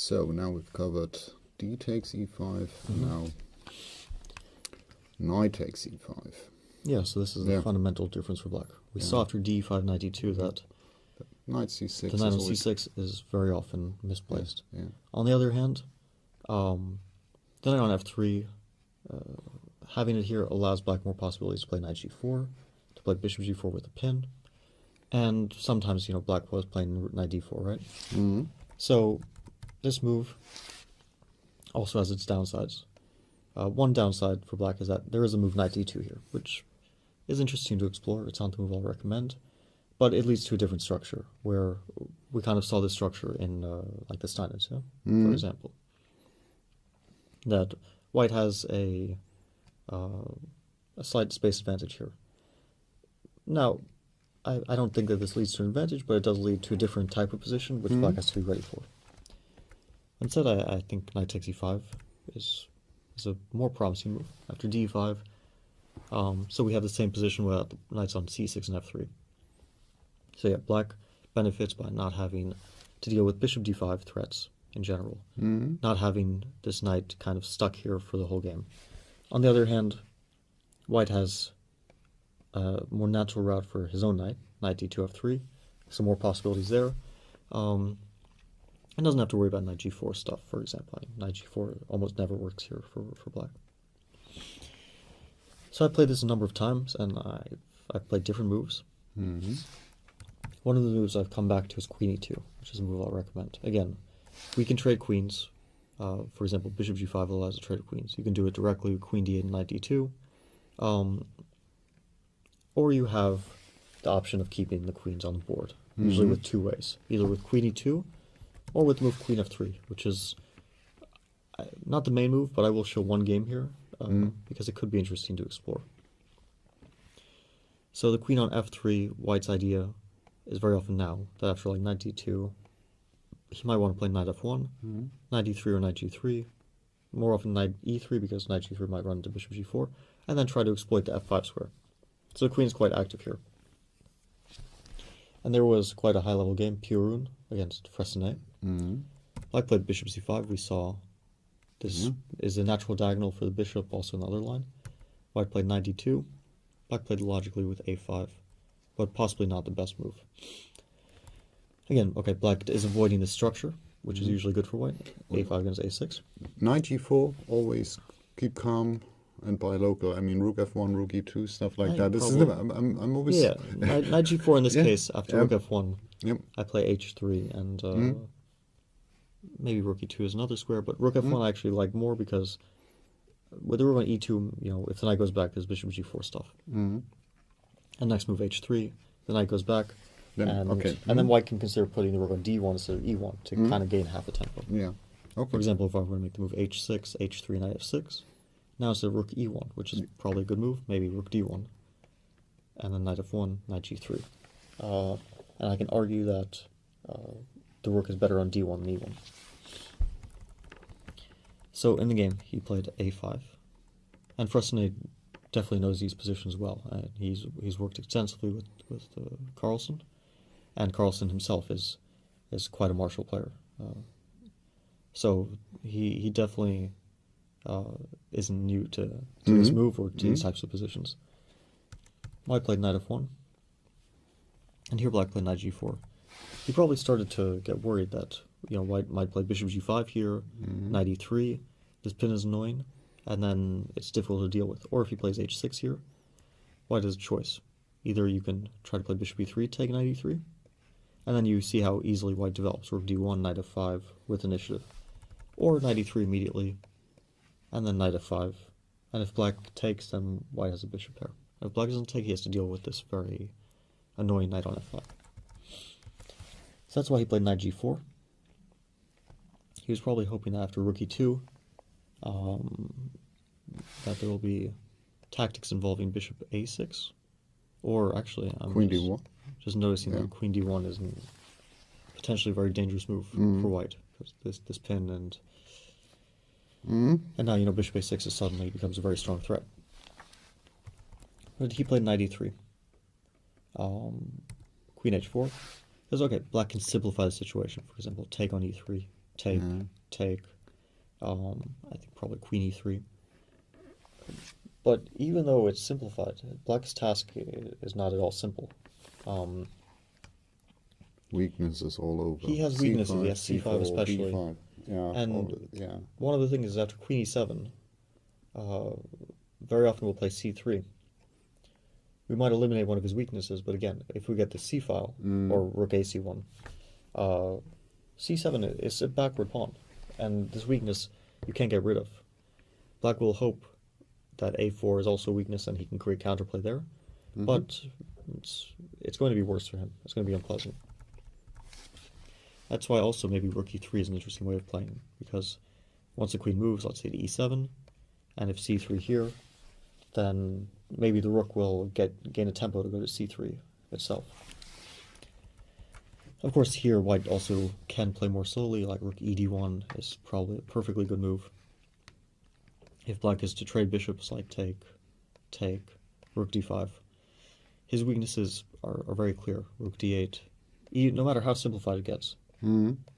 So now we've covered d takes e5, now knight takes e5. Yeah, so this is the fundamental difference for black. We saw after d5, knight d2 that Knight c6 the knight on c6 is very often misplaced. Yeah. On the other hand, the knight on f3, having it here allows black more possibilities to play knight g4, to play bishop g4 with a pin, and sometimes, black was playing knight d4, right? Mm-hmm. So this move also has its downsides. One downside for black is that there is a move knight d2 here, which is interesting to explore. It's not the move I'll recommend, but it leads to a different structure, where we kind of saw this structure in like the Steinitz, for example. That white has a slight space advantage here. Now, I don't think that this leads to an advantage, but it does lead to a different type of position, which black has to be ready for. Instead, I think knight takes e5 is a more promising move. After d5, so we have the same position without the knights on c6 and f3. So yeah, black benefits by not having to deal with bishop d5 threats in general, not having this knight kind of stuck here for the whole game. On the other hand, white has a more natural route for his own knight, knight d2 f3, some more possibilities there. And doesn't have to worry about knight g4 stuff, for example. Knight g4 almost never works here for black. So I played this a number of times, and I've played different moves. One of the moves I've come back to is queen e2, which is a move I'll recommend. Again, we can trade queens. For example, bishop g5 allows a trade of queens. You can do it directly with queen d8 and knight d2. Or you have the option of keeping the queens on the board, usually with two ways. Either with queen e2, or with the move queen f3, which is not the main move, but I will show one game here, because it could be interesting to explore. So the queen on f3, white's idea is very often now that after like knight d2, he might want to play knight f1, knight d3 or knight g3, more often knight e3 because knight g3 might run into bishop g4, and then try to exploit the f5 square. So the queen is quite active here. And there was quite a high-level game, Purun against Fressinet. Black played bishop c5. We saw this is a natural diagonal for the bishop, also in the other line. White played knight d2. Black played logically with a5, but possibly not the best move. Again, okay, black is avoiding this structure, which is usually good for white. a5 against a6. Knight g4, always keep calm and buy local. I mean, rook f1, rook e2, stuff like that. This is I'm always... Yeah, knight g4 in this case, after rook f1, I play h3, and maybe rook e2 is another square, but rook f1 I actually like more because with the rook on e2, if the knight goes back, there's bishop g4 stuff. And next move h3, the knight goes back, and then white can consider putting the rook on d1 instead of e1 to kind of gain half a tempo. For example, if I were to make the move h6, h3, knight f6, now instead of rook e1, which is probably a good move, maybe rook d1, and then knight f1, knight g3. And I can argue that the rook is better on d1 than e1. So in the game, he played a5, and Fressinet definitely knows these positions well. He's worked extensively with Carlsen, and Carlsen himself is quite a martial player. So he definitely isn't new to this move or to these types of positions. White played knight f1, and here black played knight g4. He probably started to get worried that white might play bishop g5 here, knight e3. This pin is annoying, and then it's difficult to deal with. Or if he plays h6 here, white has a choice. Either you can try to play bishop e3, take knight e3, and then you see how easily white develops. Rook d1, knight f5 with initiative, or knight e3 immediately, and then knight f5. And if black takes, then white has a bishop pair. If black doesn't take, he has to deal with this very annoying knight on f5. So that's why he played knight g4. He was probably hoping that after rook e2, that there will be tactics involving bishop a6, or actually, I'm queen d1. Just noticing that queen d1 is potentially a very dangerous move for white, because this pin and now bishop a6 suddenly becomes a very strong threat. But he played knight e3, queen h4. Because okay, black can simplify the situation. For example, take on e3, take, Yeah. take. I think probably queen e3. But even though it's simplified, black's task is not at all simple. Weaknesses all over. He has weaknesses, yes, c5 especially. d5. Yeah, And yeah. one of the things is after queen e7, very often we'll play c3. We might eliminate one of his weaknesses, but again, if we get the c file, or rook ac1, c7 is a backward pawn, and this weakness you can't get rid of. Black will hope that a4 is also a weakness and he can create counterplay there, but it's going to be worse for him. It's going to be unpleasant. That's why also maybe rook e3 is an interesting way of playing, because once the queen moves, let's say to e7, and if c3 here, then maybe the rook will gain a tempo to go to c3 itself. Of course, here white also can play more slowly, like rook ed1 is probably a perfectly good move. If black is to trade bishops, like take, rook d5, his weaknesses are very clear. Rook d8, no matter how simplified it gets,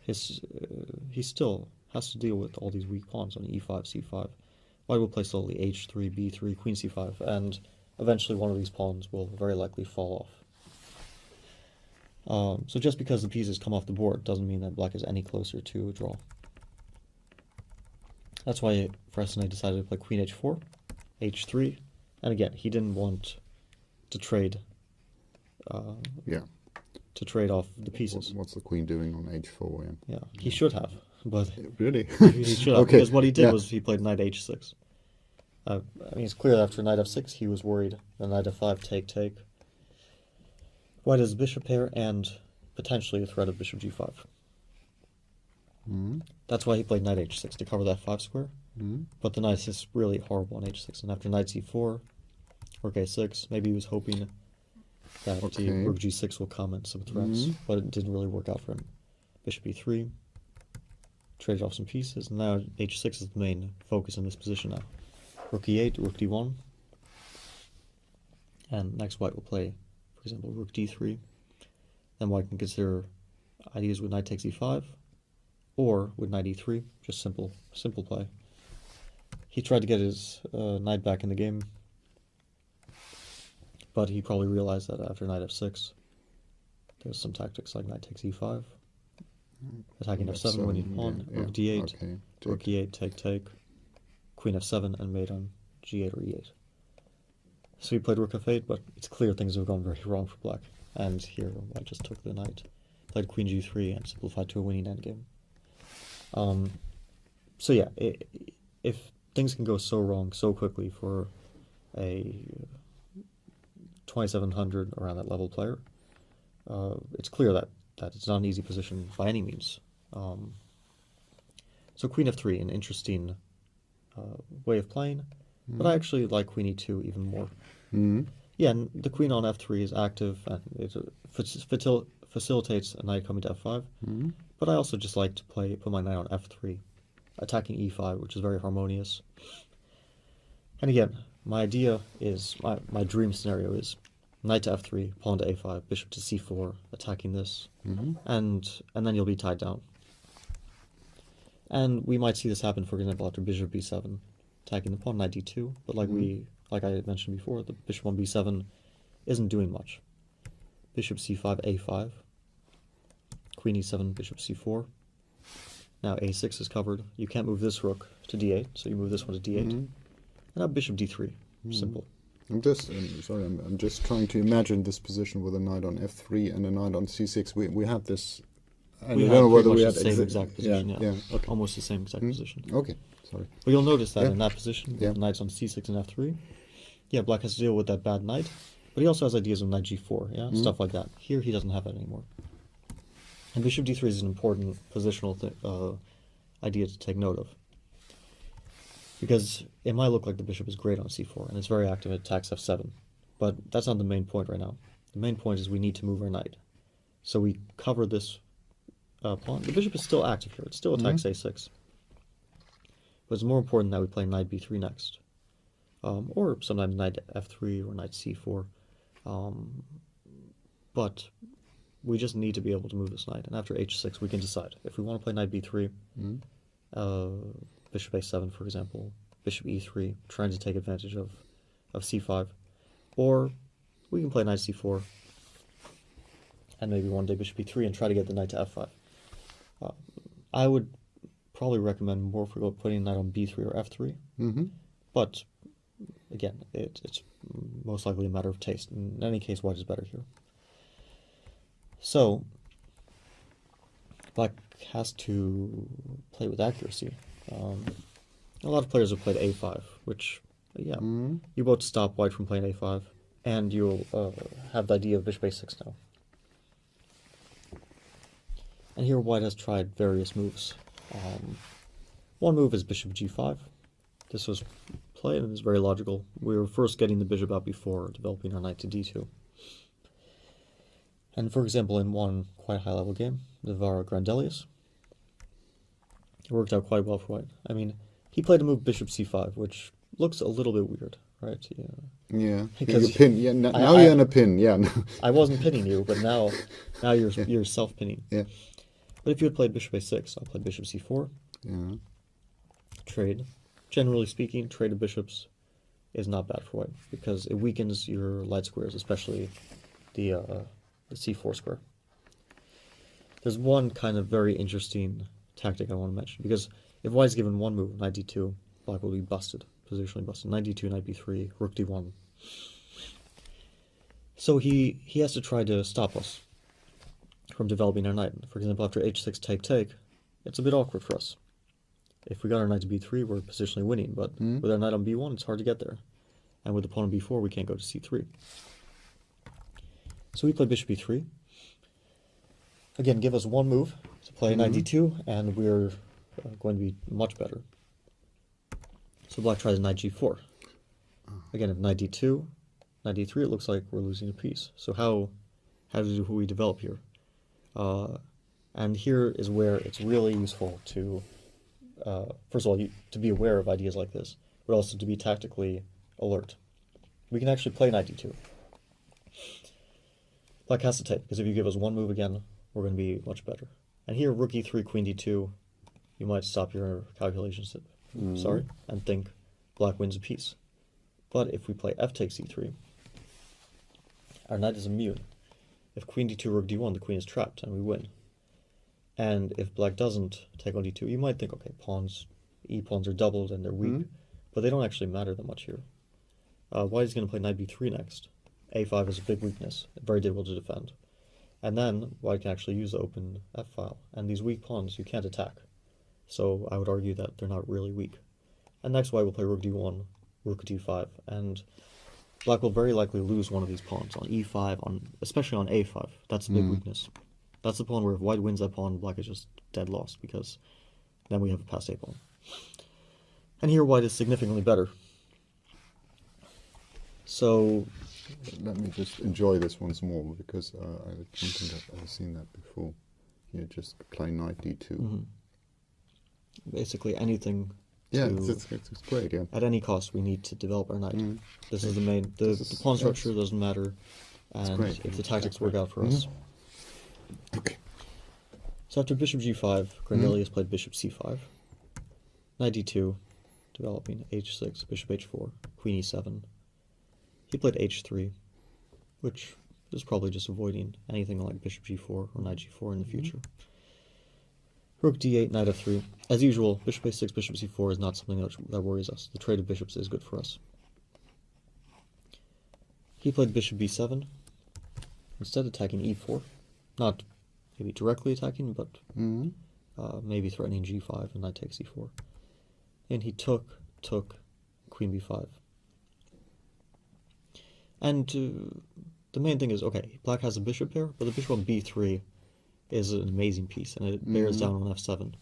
he still has to deal with all these weak pawns on e5, c5. White will play slowly h3, b3, queen c5, and eventually one of these pawns will very likely fall off. So just because the pieces come off the board doesn't mean that black is any closer to a draw. That's why Fresnay decided to play queen h4, h3, and again, he didn't want to trade to trade off the pieces. What's the queen doing on h4? Yeah, he should have, but Really? he should have, Okay. because what he did was he played knight h6. I mean, it's clear that after knight f6, he was worried. Then knight f5, take. White has a bishop pair and potentially a threat of bishop g5. That's why he played knight h6, to cover that 5 square. But the knight is really horrible on h6, and after knight c4, rook a6, maybe he was hoping that the rook g6 will come and some threats, but it didn't really work out for him. Bishop e3, traded off some pieces, and now h6 is the main focus in this position now. Rook e8, rook d1, and next white will play, for example, rook d3. Then white can consider ideas with knight takes e5, or with knight e3, just simple play. He tried to get his knight back in the game, but he probably realized that after knight f6, there's some tactics like knight takes e5, attacking f7 when you pawn, rook d8, rook e8, take, queen f7, and mate on g8 or e8. So he played rook f8, but it's clear things have gone very wrong for black. And here, white just took the knight, played queen g3, and simplified to a winning endgame. So yeah, if things can go so wrong so quickly for a 2700 around that level player, it's clear that it's not an easy position by any means. So queen f3, an interesting way of playing, but I actually like queen e2 even more. Yeah, and the queen on f3 is active, and it facilitates a knight coming to f5, but I also just like to put my knight on f3, attacking e5, which is very harmonious. And again, my idea is, my dream scenario is knight to f3, pawn to a5, bishop to c4, attacking this, and then you'll be tied down. And we might see this happen, for example, after bishop b7, attacking the pawn, knight d2, but like I mentioned before, the bishop on b7 isn't doing much. Bishop c5, a5, queen e7, bishop c4. Now a6 is covered. You can't move this rook to d8, so you move this one to d8. And now bishop d3, simple. I'm just trying to imagine this position with a knight on f3 and a knight on c6. We have this. I don't know whether we had the same exact position. Yeah. Okay. Almost the same exact position. Okay, sorry. But you'll notice that in that position, with knights on c6 and f3, yeah, black has to deal with that bad knight, but he also has ideas of knight g4, stuff like that. Here he doesn't have that anymore. And bishop d3 is an important positional idea to take note of, because it might look like the bishop is great on c4, and it's very active, it attacks f7, but that's not the main point right now. The main point is we need to move our knight. So we cover this pawn. The bishop is still active here, it still attacks a6. But it's more important that we play knight b3 next. Or sometimes knight f3 or knight c4. But we just need to be able to move this knight. And after h6, we can decide if we want to play knight b3, bishop a7, for example, bishop e3, trying to take advantage of c5, or we can play knight c4, and maybe one day bishop e3 and try to get the knight to f5. I would probably recommend more for putting a knight on b3 or f3, but again, it's most likely a matter of taste. In any case, white is better here. So, black has to play with accuracy. A lot of players have played a5, which, yeah, you both stop white from playing a5, and you'll have the idea of bishop a6 now. And here white has tried various moves. One move is bishop g5. This was played and is very logical. We were first getting the bishop out before developing our knight to d2. And for example, in one quite high-level game, the Vara Grandelius, it worked out quite well for white. I mean, he played a move bishop c5, which looks a little bit weird, right? Yeah. Because you pin. Yeah. Now you're in a pin. Yeah. I wasn't pinning you, but now you're self-pinning. Yeah. But if you had played bishop a6, I'll play bishop c4. Yeah. Trade. Generally speaking, trade of bishops is not bad for white because it weakens your light squares, especially the c4 square. There's one kind of very interesting tactic I want to mention, because if white is given one move, knight d2, black will be busted, positionally busted. Knight d2, knight b3, rook d1. So he has to try to stop us from developing our knight. For example, after h6 take, it's a bit awkward for us. If we got our knight to b3, we're positionally winning, but with our knight on b1, it's hard to get there. And with the pawn on b4, we can't go to c3. So we play bishop b3. Again, give us one move to play knight d2, and we're going to be much better. So black tries knight g4. Again, if knight d2, knight d3, it looks like we're losing a piece. So how do we develop here? And here is where it's really useful to, first of all, to be aware of ideas like this, but also to be tactically alert. We can actually play knight d2. Black has to take, because if you give us one move again, we're going to be much better. And here, rook e3, queen d2, you might stop your calculations, and think black wins a piece. But if we play f takes e3, our knight is immune. If queen d2, rook d1, the queen is trapped, and we win. And if black doesn't take on d2, you might think, okay, e-pawns are doubled and they're weak, but they don't actually matter that much here. White is going to play knight b3 next. a5 is a big weakness, very difficult to defend. And then white can actually use the open f-file, and these weak pawns you can't attack. So I would argue that they're not really weak. And next white will play rook d1, rook d5, and black will very likely lose one of these pawns on e5, especially on a5. That's a big weakness. That's the pawn where if white wins that pawn, black is just dead lost, because then we have a passed pawn. And here white is significantly better. So let me just enjoy this once more, because I don't think I've ever seen that before. You just play knight d2. Basically anything. Yeah, it's great. Yeah. At any cost, we need to develop our knight. This is the main. The pawn structure doesn't matter, and if the tactics work out for us. Okay. So after bishop g5, Grandelius played bishop c5, knight d2, developing h6, bishop h4, queen e7. He played h3, which is probably just avoiding anything like bishop g4 or knight g4 in the future. Rook d8, knight f3. As usual, bishop a6, bishop c4 is not something that worries us. The trade of bishops is good for us. He played bishop b7, instead attacking e4. Not maybe directly attacking, but maybe threatening g5 and knight takes e4. And he took queen b5. And the main thing is, okay, black has a bishop here, but the bishop on b3 is an amazing piece, and it bears down on f7.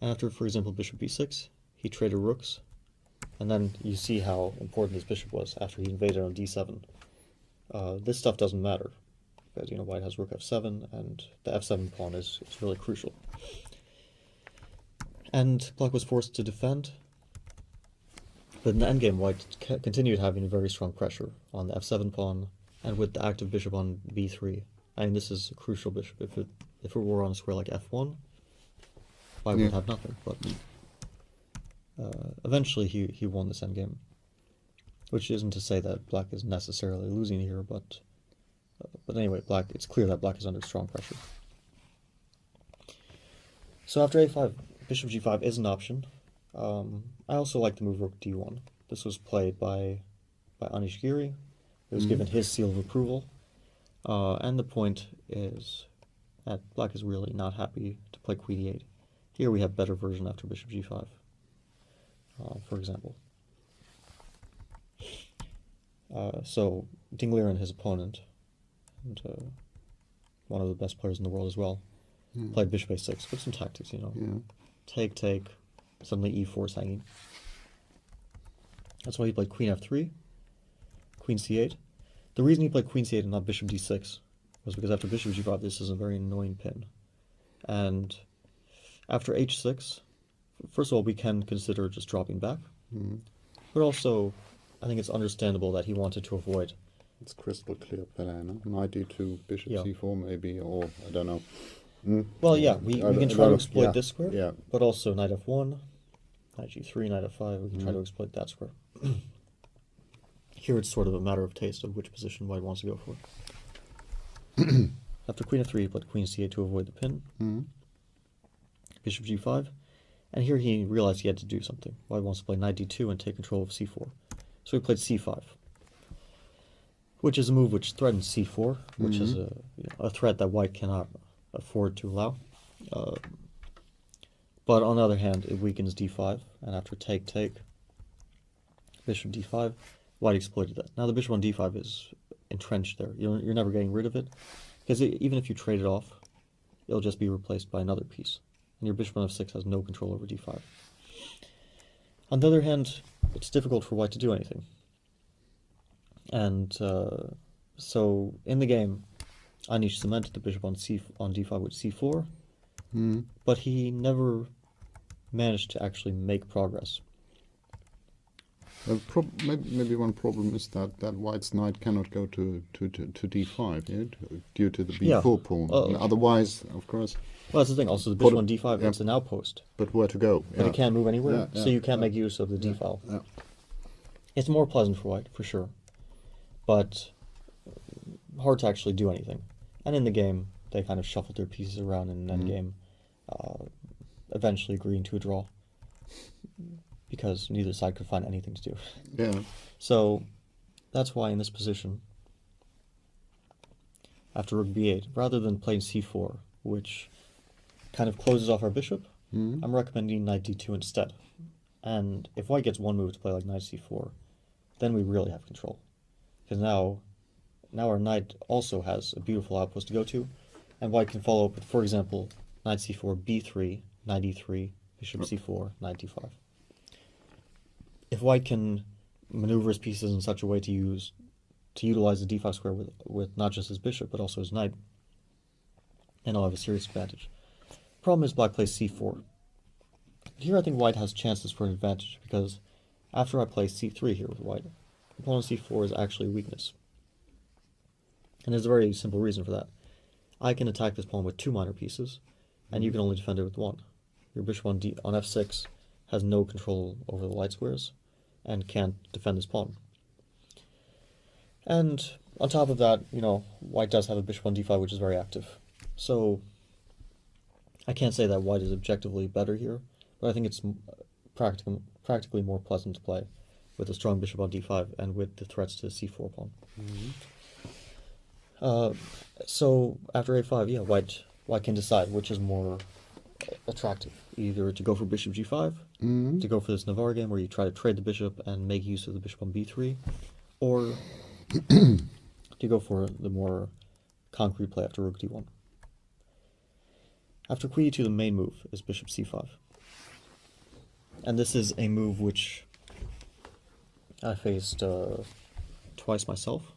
And after, for example, bishop b6, he traded rooks, and then you see how important this bishop was after he invaded on d7. This stuff doesn't matter, because white has rook f7, and the f7 pawn is really crucial. And black was forced to defend, but in the endgame, white continued having a very strong pressure on the f7 pawn, and with the active bishop on b3, I mean, this is a crucial bishop. If it were on a square like f1, White would have nothing. But eventually he won this endgame, which isn't to say that Black is necessarily losing here, but anyway, it's clear that Black is under strong pressure. So after a5, bishop g5 is an option. I also like the move rook d1. This was played by Anish Giri. It was given his seal of approval. And the point is that Black is really not happy to play queen e8. Here we have better version after bishop g5, for example. So Dinglieren, his opponent, and one of the best players in the world as well, played bishop a6 with some tactics, you know. Take, suddenly e4 is hanging. That's why he played queen f3, queen c8. The reason he played queen c8 and not bishop d6 was because after bishop g5, this is a very annoying pin. And after h6, first of all, we can consider just dropping back. But also, I think it's understandable that he wanted to avoid. It's crystal clear play, no? Knight d2, bishop c4 maybe, or I don't know. Well, yeah, we can try to exploit this square, yeah. but also knight f1, knight g3, knight f5, we can try to exploit that square. Here it's sort of a matter of taste of which position White wants to go for. After queen f3, he played queen c8 to avoid the pin. Bishop g5, and here he realized he had to do something. White wants to play knight d2 and take control of c4. So he played c5, which is a move which threatens c4, which is a threat that White cannot afford to allow. But on the other hand, it weakens d5, and after take, bishop d5, White exploited that. Now the bishop on d5 is entrenched there. You're never getting rid of it, because even if you trade it off, it'll just be replaced by another piece. And your bishop on f6 has no control over d5. On the other hand, it's difficult for White to do anything. And so in the game, Anish cemented the bishop on d5 with c4, but he never managed to actually make progress. Maybe one problem is that White's knight cannot go to d5, due to the b4 pawn. Otherwise, of course. Well, that's the thing. Also, the bishop on d5 it's an outpost. But where to go? But it can't move anywhere, so you can't make use of the d file. It's more pleasant for White, for sure, but hard to actually do anything. And in the game, they kind of shuffled their pieces around in an endgame, eventually agreeing to a draw, because neither side could find anything to do. So that's why in this position, after rook b8, rather than playing c4, which kind of closes off our bishop, I'm recommending knight d2 instead. And if White gets one move to play like knight c4, then we really have control. Because now our knight also has a beautiful outpost to go to, and White can follow up with, for example, knight c4, b3, knight e3, bishop c4, knight d5. If White can maneuver his pieces in such a way to utilize the d5 square with not just his bishop, but also his knight, then I'll have a serious advantage. Problem is Black plays c4. Here I think White has chances for an advantage, because after I play c3 here with White, pawn on c4 is actually a weakness. And there's a very simple reason for that. I can attack this pawn with two minor pieces, and you can only defend it with one. Your bishop on f6 has no control over the light squares, and can't defend this pawn. And on top of that, White does have a bishop on d5, which is very active. So I can't say that White is objectively better here, but I think it's practically more pleasant to play with a strong bishop on d5 and with the threats to the c4 pawn. So after a5, White can decide which is more attractive, either to go for bishop g5, to go for this Navarre game where you try to trade the bishop and make use of the bishop on b3, or to go for the more concrete play after rook d1. After queen e2, the main move is bishop c5. And this is a move which I faced twice myself.